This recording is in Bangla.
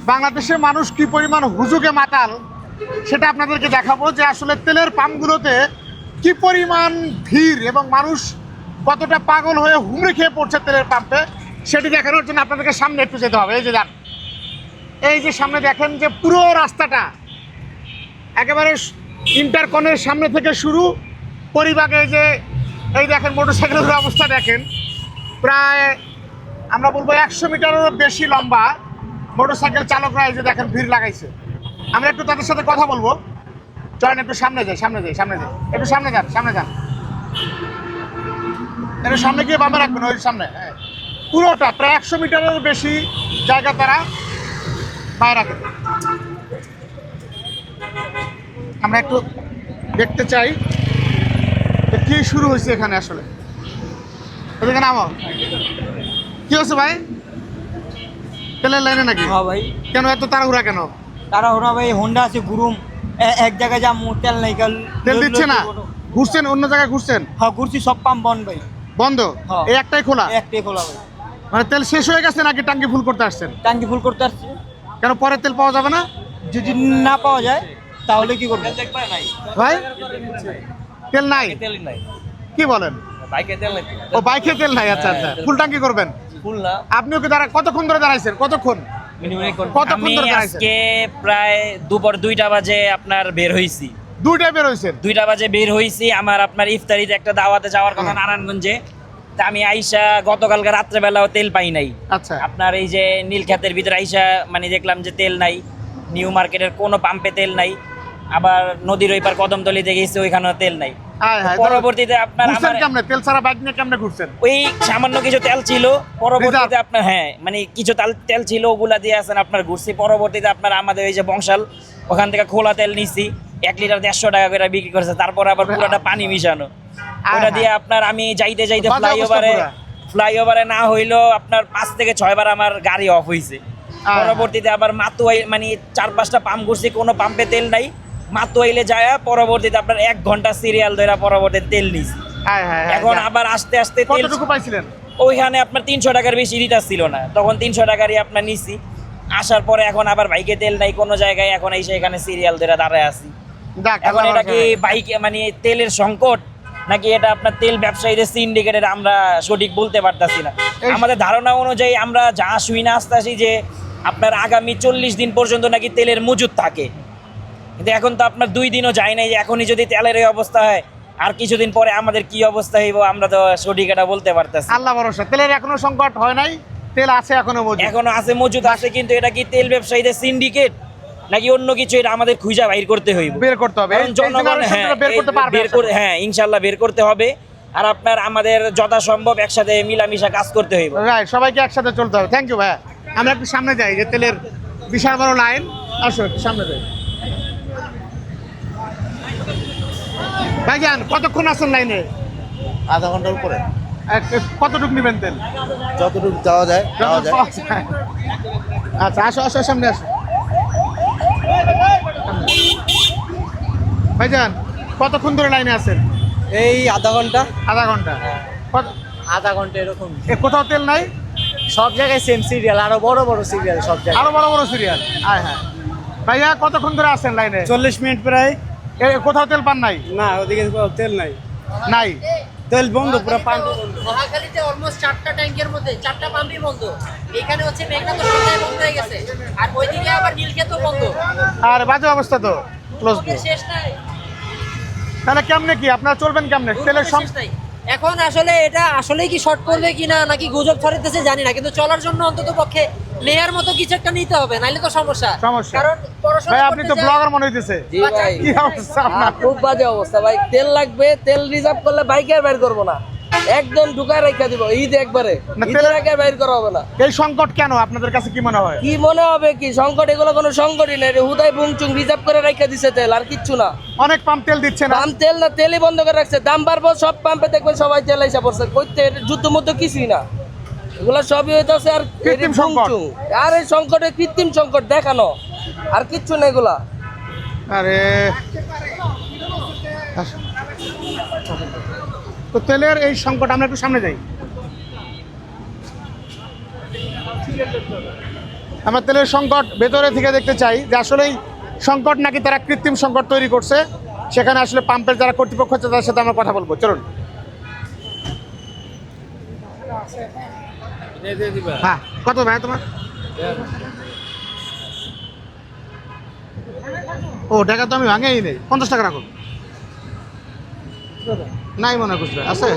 বাংলাদেশের মানুষ কি পরিমাণ হুজুগে মাতাল সেটা আপনাদেরকে দেখাবো, যে আসলে তেলের পাম্পগুলোতে কি পরিমাণ ভিড় এবং মানুষ কতটা পাগল হয়ে হুমড়ি খেয়ে পড়ছে তেলের পাম্পে, সেটি দেখানোর জন্য আপনাদেরকে সামনে একটু যেতে হবে। এই যে যান, এই যে সামনে দেখেন যে পুরো রাস্তাটা একেবারে ইন্টারকনের সামনে থেকে শুরু, পরিবাগে যে এই দেখেন মোটরসাইকেলের অবস্থা দেখেন, প্রায় আমরা বলবো 100 মিটারেরও বেশি লম্বা মোটরসাইকেল চালকরা এই যে দেখেন ভিড় লাগাইছে। আমরা একটু তাদের সাথে কথা বলবো, চলেন একটু সামনে যাই, একটু সামনে যান, একটু সামনে গিয়ে বামে রাখবেন, ওই সামনে। হ্যাঁ, পুরোটা প্রায় 100 মিটারেরও বেশি জায়গা তারা পায়ে রাখে। আমরা একটু দেখতে চাই যে কি শুরু হয়েছে এখানে আসলে। এদিকে নামো, কি হচ্ছে ভাই? তেলের লাইনে নাকি? হ্যাঁ ভাই। কেন এত তাড়াহুড়া কেন? তাড়াহুড়া ভাই, হোন্ডা আছে গুরুম, এক জায়গায় যা তেল নাই, তেল দিচ্ছে না? ঘুরছেন অন্য জায়গায় ঘুরছেন? হ্যাঁ ঘুরছি, সব পাম্প বন্ধ ভাই। বন্ধ? হ্যাঁ। এই একটাই খোলা? একটাই খোলা ভাই। মানে তেল শেষ হয়ে গেছে নাকি টাঙ্কি ফুল করতে আসছেন? টাঙ্কি ফুল করতে আসছি। কেন পরে তেল পাওয়া যাবে না? যদি না পাওয়া যায় তাহলে কি করবো ভাই? তেল নাই? তেল নাই, কি বলেন? বাইকে তেল নাই। ও বাইকে তেল নাই, আচ্ছা আচ্ছা। ফুল টাঙ্কি করবেন? ফুল না। আপনিও কি কতক্ষণ ধরে দাঁড়াইছেন? কতক্ষণ আমি দাঁড়াইছেন? আজকে প্রায় দুপুর 2টা বাজে আপনার বের হইছি। 2টায় বের হয়েছেন? 2টা বাজে বের হইছি, আমার আপনার ইফতারিতে একটা দাওয়াতে যাওয়ার কথা নারায়ণগঞ্জে। তা আমি আইসা গতকালকে রাত্রেবেলাও তেল পাই নাই। আচ্ছা। আপনার এই যে নীলক্ষেতের ভিতরে আইসা মানে দেখলাম যে তেল নাই, নিউ মার্কেটের কোনো পাম্পে তেল নাই। আবার নদীর ওই পার কদমতলিতে গেছি, ওইখানেও তেল নাই। পরবর্তীতে আপনার আমার তেল ছাড়া বাইক নিয়ে কেমনে ঘুরছেন? ওই সামান্য কিছু তেল ছিল, পরবর্তীতে আপনার মানে কিছু তেল ছিল, ওগুলা দিয়ে আছেন আপনার ঘুরছি। পরবর্তীতে আপনার আমাদের ওই যে বংশাল, ওখান থেকে খোলা তেল নিছি, 1 লিটার 150 টাকা করে বিক্রি করছে। তারপর আবার পুরোটা পানি মিশানো, ওটা দিয়ে আপনার আমি যাইতে ফ্লাইওভারে না হইলেও আপনার 5 থেকে 6 বার আমার গাড়ি অফ হয়েছে। পরবর্তীতে আবার মাতুয়াই মানে 4-5টা পাম্প ঘুরছি, কোনো পাম্পে তেল নাই। মাতুয়াইলে যায়, পরবর্তীতে আপনার 1 ঘন্টা সিরিয়াল ধরে পরবর্তীতে তেল নিছি। এখন আবার আস্তে আস্তে কতটুকু পাইছিলেন? ওইখানে আপনার 300 টাকার বেশি রিচার্জ ছিল না, তখন 300 টাকারই আপনার নিছি। আসার পরে এখন আবার বাইকে তেল নাই কোনো জায়গায়, এখন এসে এখানে সিরিয়াল ধরে দাঁড়ায় আছি। এখন এটা কি বাইকে মানে তেলের সংকট নাকি এটা আপনার তেল ব্যবসায়ীদের সিন্ডিকেটের, আমরা সঠিক বলতে পারতাছি না। আমাদের ধারণা অনুযায়ী আমরা যা শুই না আসতেছি যে আপনার আগামী 40 দিন পর্যন্ত নাকি তেলের মজুদ থাকে, কিন্তু এখন তো আপনার 2 দিনও যায় নাই। এখনই যদি তেলের এই অবস্থা হয়, আর কিছুদিন পরে আমাদের কি অবস্থা হইব আমরা তো সঠিক এটা বলতে পারতেছি। আল্লাহ ভরসা। তেলের এখনো সংকট হয় নাই, তেল আছে এখনো মজুদ আছে, কিন্তু এটা কি তেল ব্যবসায়ীদের সিন্ডিকেট নাকি অন্য কিছু, এটা আমাদের খুঁজা বাইর করতে হইব, বের করতে হবে। কারণ জনগণ বের করতে হবে। আর আপনার আমাদের যথাসম্ভব একসাথে মিলামিশা কাজ করতে হইব। সবাইকে একসাথে চলতে হবে। থ্যাংক ইউ ভাইয়া। আমরা একটু সামনে যাই, যে তেলের বিশাল বড় লাইন। আসো একটু সামনে যাই। ভাইজান কতক্ষণ আছেন লাইনে? আধা ঘন্টার উপরে। কতটুকু নেবেন তেল? যতটুকু যাওয়া যায়। আচ্ছা, আসো সামনে আসো। ভাইজান কতক্ষণ ধরে লাইনে আছেন? এই আধা ঘন্টা। আধা ঘন্টা? আধা ঘন্টা এরকম। কোথাও তেল নাই? সব জায়গায় সেম সিরিয়াল, আরো বড় বড় সিরিয়াল সব জায়গায়। আরো বড় বড় সিরিয়াল? হ্যাঁ। ভাইয়া কতক্ষণ ধরে আছেন লাইনে? 40 মিনিট প্রায়। কোথাও তেল পান নাই? না, ওদিকে তেল নাই। নাই তেল বন্ধ, পুরো পাম্প বন্ধ। মহাখালীতে অলমোস্ট 4টা ট্যাঙ্কের মধ্যে 4টা পাম্পই বন্ধ। এখানে হচ্ছে মেঘনা তো সন্ধ্যায় বন্ধ হয়ে গেছে, আর ওইদিকে আবার নীলক্ষেতও বন্ধ। আর বাজে অবস্থা তো, ক্লোজ। শেষ নাই। তাহলে কেমনে কি আপনারা চলবেন কেমনে? তেলের শেষ নাই। এখন আসলে এটা আসলেই কি শর্ট পড়বে কিনা নাকি গুজব ছড়াইতেছে জানি না, কিন্তু চলার জন্য অন্তত পক্ষে নেয়ার মতো কিছু একটা নিতে হবে, নাইলে তো সমস্যা। কারণ পড়াশোনা ভাই আপনি তো ব্লগার মনে হইতেছে। জি ভাই, কি অবস্থা আপনার? খুব বাজে অবস্থা ভাই। তেল লাগবে, তেল রিজার্ভ করলে বাইকে আর বের করবো না, একদম ঢুকায় রেখে দিব ঈদ একবারে। ঈদের আগে বাইর করা হবে না। এই সংকট কেন আপনাদের কাছে কি মনে হয়? কি মনে হবে কি সংকট? এগুলো কোনো সংকটই নেই, হুদাই বুংচুং রিজার্ভ করে রেখে দিছে তেল, আর কিচ্ছু না। অনেক পাম্প তেল দিচ্ছে না। দাম তেল না, তেলই বন্ধ করে রাখছে। দাম বাড়বো, সব পাম্পে দেখবেন সবাই তেল এসে পড়ছে। কইতে যুদ্ধ মধ্যে কিছুই না, এগুলো সবই হইতেছে আর কৃত্রিম সংকট। আর এই সংকটে কৃত্রিম সংকট দেখানো, আর কিচ্ছু না এগুলা। আরে তো তেলের এই সংকট, আমরা একটু সামনে যাই। আমরা তেলের সংকট ভেতরে থেকে দেখতে চাই যে আসলেই সংকট নাকি তারা কৃত্রিম সংকট তৈরি করছে। সেখানে আসলে পাম্পের যারা কর্তৃপক্ষ আছে তাদের সাথে আমরা কথা বলবো, চলুন। হ্যাঁ, কত ভাই তোমার? ও টাকা তো আমি ভাঙেই নেই, 50 টাকা রাখুন। নাই মনে হয় খুচরা আছে।